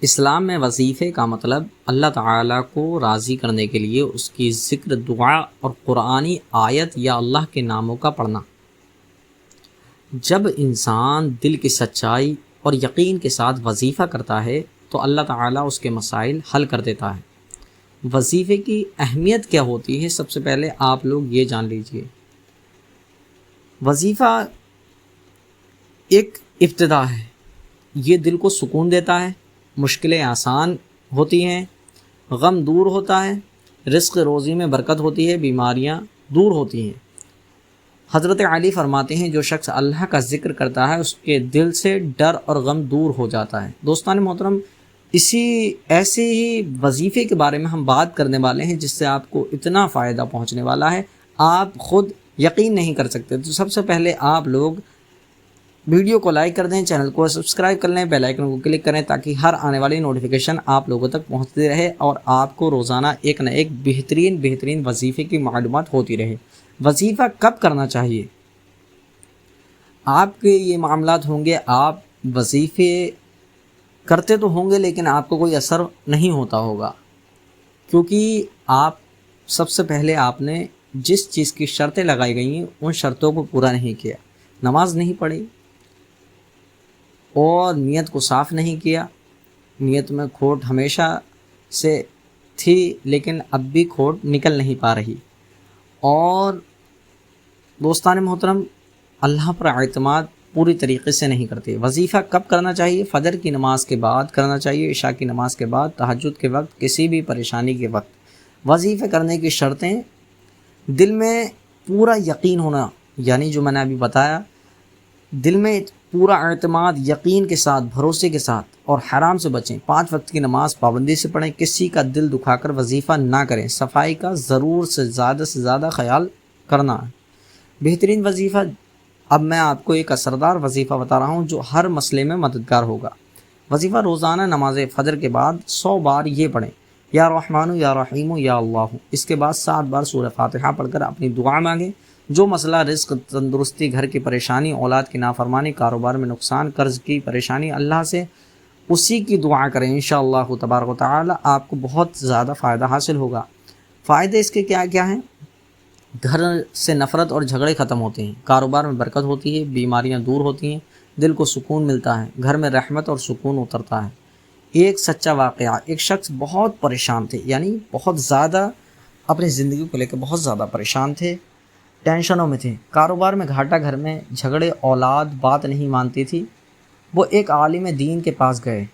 اسلام میں وظیفے کا مطلب اللہ تعالیٰ کو راضی کرنے کے لیے اس کی ذکر، دعا اور قرآنی آیت یا اللہ کے ناموں کا پڑھنا۔ جب انسان دل کی سچائی اور یقین کے ساتھ وظیفہ کرتا ہے تو اللہ تعالیٰ اس کے مسائل حل کر دیتا ہے۔ وظیفے کی اہمیت کیا ہوتی ہے، سب سے پہلے آپ لوگ یہ جان لیجئے۔ وظیفہ ایک ابتدا ہے، یہ دل کو سکون دیتا ہے، مشکلیں آسان ہوتی ہیں، غم دور ہوتا ہے، رزق روزی میں برکت ہوتی ہے، بیماریاں دور ہوتی ہیں۔ حضرت علی فرماتے ہیں جو شخص اللہ کا ذکر کرتا ہے اس کے دل سے ڈر اور غم دور ہو جاتا ہے۔ دوستان محترم، ایسے ہی وظیفے کے بارے میں ہم بات کرنے والے ہیں جس سے آپ کو اتنا فائدہ پہنچنے والا ہے آپ خود یقین نہیں کر سکتے۔ تو سب سے پہلے آپ لوگ ویڈیو کو لائک کر دیں، چینل کو سبسکرائب کر لیں، بیل آئیکن کو کلک کریں تاکہ ہر آنے والی نوٹیفیکیشن آپ لوگوں تک پہنچتی رہے اور آپ کو روزانہ ایک نہ ایک بہترین وظیفے کی معلومات ہوتی رہے۔ وظیفہ کب کرنا چاہیے؟ آپ کے یہ معاملات ہوں گے، آپ وظیفے کرتے تو ہوں گے لیکن آپ کو کوئی اثر نہیں ہوتا ہوگا، کیونکہ آپ سب سے پہلے آپ نے جس چیز کی شرطیں لگائی گئی ہیں ان شرطوں کو پورا نہیں کیا، نماز نہیں پڑھی اور نیت کو صاف نہیں کیا۔ نیت میں کھوٹ ہمیشہ سے تھی لیکن اب بھی کھوٹ نکل نہیں پا رہی۔ اور دوستان محترم، اللہ پر اعتماد پوری طریقے سے نہیں کرتے۔ وظیفہ کب کرنا چاہیے؟ فجر کی نماز کے بعد کرنا چاہیے، عشاء کی نماز کے بعد، تہجد کے وقت، کسی بھی پریشانی کے وقت۔ وظیفے کرنے کی شرطیں: دل میں پورا یقین ہونا، یعنی جو میں نے ابھی بتایا، دل میں پورا اعتماد، یقین کے ساتھ، بھروسے کے ساتھ، اور حرام سے بچیں۔ 5 وقت کی نماز پابندی سے پڑھیں، کسی کا دل دکھا کر وظیفہ نہ کریں، صفائی کا ضرور سے زیادہ خیال کرنا ہے۔ بہترین وظیفہ، اب میں آپ کو ایک اثردار وظیفہ بتا رہا ہوں جو ہر مسئلے میں مددگار ہوگا۔ وظیفہ: روزانہ نماز فجر کے بعد 100 بار یہ پڑھیں، یا رحمٰن یا رحیم یا اللہ۔ اس کے بعد 7 بار سورہ فاتحہ پڑھ کر اپنی دعا مانگیں۔ جو مسئلہ، رزق، تندرستی، گھر کی پریشانی، اولاد کی نافرمانی، کاروبار میں نقصان، قرض کی پریشانی، اللہ سے اسی کی دعا کریں، انشاءاللہ تبارک و تعالی آپ کو بہت زیادہ فائدہ حاصل ہوگا۔ فائدے اس کے کیا کیا ہیں؟ گھر سے نفرت اور جھگڑے ختم ہوتے ہیں، کاروبار میں برکت ہوتی ہے، بیماریاں دور ہوتی ہیں، دل کو سکون ملتا ہے، گھر میں رحمت اور سکون اترتا ہے۔ ایک سچا واقعہ: ایک شخص بہت پریشان تھے، یعنی بہت زیادہ اپنی زندگی کو لے کے بہت زیادہ پریشان تھے، ٹینشنوں میں تھے، کاروبار میں گھاٹا، گھر میں جھگڑے، اولاد بات نہیں مانتی تھی۔ وہ ایک عالم دین کے پاس گئے۔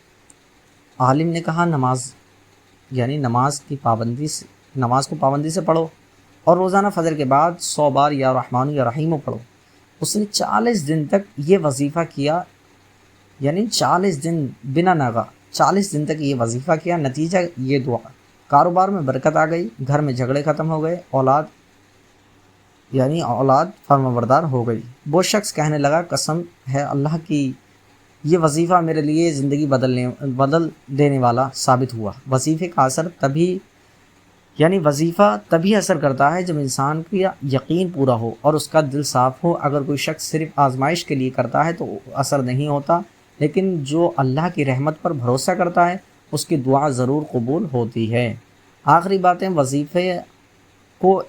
عالم نے کہا نماز کو پابندی سے پڑھو اور روزانہ فجر کے بعد 100 بار یا رحمٰن یا رحیم پڑھو۔ اس نے 40 دن تک یہ وظیفہ کیا، یعنی 40 دن بنا ناغا 40 دن تک یہ وظیفہ کیا۔ نتیجہ یہ دعا، کاروبار میں برکت آ گئی، گھر میں جھگڑے ختم ہو گئے، اولاد فرمانبردار ہو گئی۔ وہ شخص کہنے لگا، قسم ہے اللہ کی، یہ وظیفہ میرے لیے زندگی بدل دینے والا ثابت ہوا۔ وظیفے کا اثر وظیفہ تبھی اثر کرتا ہے جب انسان کا یقین پورا ہو اور اس کا دل صاف ہو۔ اگر کوئی شخص صرف آزمائش کے لیے کرتا ہے تو اثر نہیں ہوتا، لیکن جو اللہ کی رحمت پر بھروسہ کرتا ہے اس کی دعا ضرور قبول ہوتی ہے۔ آخری باتیں: وظیفے کو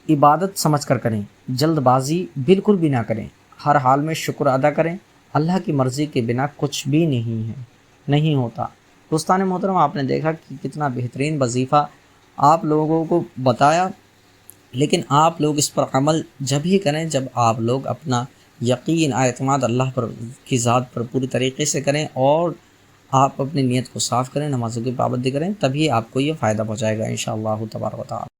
عبادت سمجھ کر کریں، جلد بازی بالکل بھی نہ کریں، ہر حال میں شکر ادا کریں، اللہ کی مرضی کے بنا کچھ بھی نہیں ہوتا۔ دوستان محترم، آپ نے دیکھا کہ کتنا بہترین وظیفہ آپ لوگوں کو بتایا، لیکن آپ لوگ اس پر عمل جب ہی کریں جب آپ لوگ اپنا یقین، اعتماد اللہ پر کی ذات پر پوری طریقے سے کریں اور آپ اپنی نیت کو صاف کریں، نمازوں کی پابندی کریں، تبھی آپ کو یہ فائدہ پہنچائے گا انشاءاللہ تبارک و تعالی۔